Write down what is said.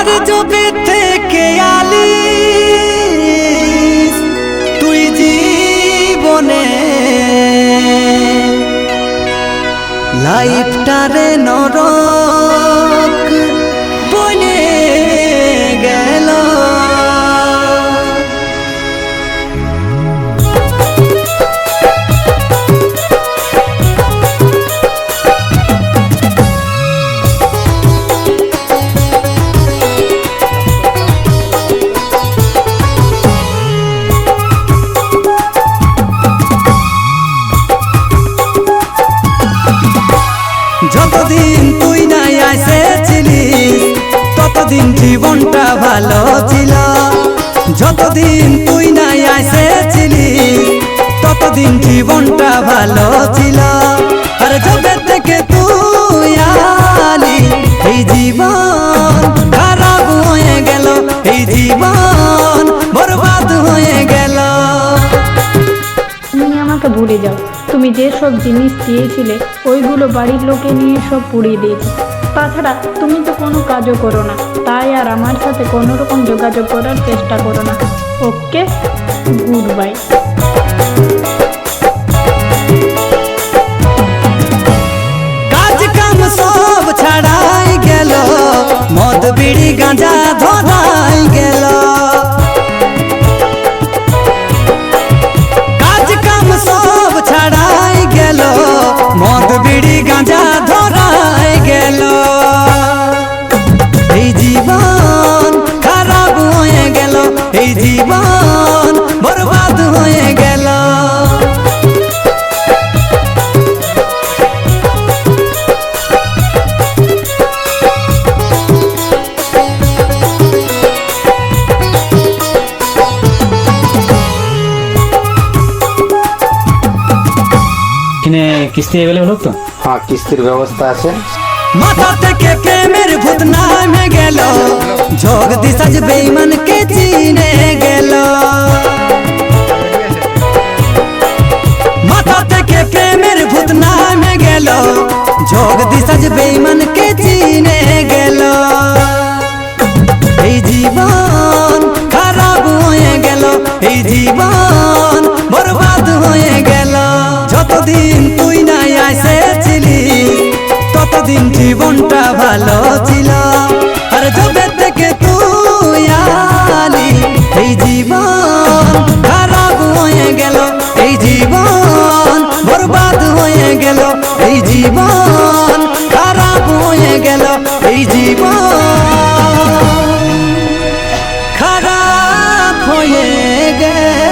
আর যবে থেকে আলিস তুই জীবনে লাইফটারে নরক বনে গেল। যতদিন তুই নাই এসেছিলিস ততদিন জীবনটা ভালো ছিল। যতদিন তুই নাই এসেছিলিস ততদিন জীবনটা ভালো ছিল। আর যবে থেকে তুই আলি এই জীবন খারাপ হয়ে গেল, এই জীবন বরবাদ হয়ে গেল। তুমি আমাকে ভুলে যাও, তুমি যে সব জিনিস দিয়েছিলে ওইগুলো বাড়ির লোকে নিয়ে সব পুড়িয়ে দিয়েছে। তাছাড়া তুমি তো কোনো কাজও করো না, তাই আর আমার সাথে কোনো রকম যোগাযোগ করার চেষ্টা করো না। ওকে, গুড বাই। কাজ কাম সব ছাড়াই গেল, মদ বিড়ি গাঁজা ধরাই গেল। কাজ কাম সব ছাড়াই গেল, মদ বিড়ি গাঁজা ধরাই গেল। এই জীবন খারাপ হয়ে গেল, এই জীবন বরবাদ হয়ে গেল। এখানে কিস্তি অ্যাভেলেবল হতো? হ্যাঁ, কিস্তির ব্যবস্থা আছে। মাথা থেকে প্রেমের ভূত নামে গেল, যোগ দিশাজ বেঈমানকে চিনে গেল। মাথা থেকে প্রেমের ভূত নামে গেল, যোগ দিশাজ বেঈমানকে চিনে গেল। এই জীবন খারাপ হয়ে গেল, এই জীবন বরবাদ হয়ে গেল। যতদিন তুই নাই এসেছিলিস ততদিন জীবনটা ভালো ছিল। আর যবে থেকে তুই আলি এই জীবন খারাপ হয়ে গেল, এই জীবন বরবাদ হয়ে গেল, এই জীবন খারাপ হয়ে গেল, এই জীবন খারাপ হয়ে গেল।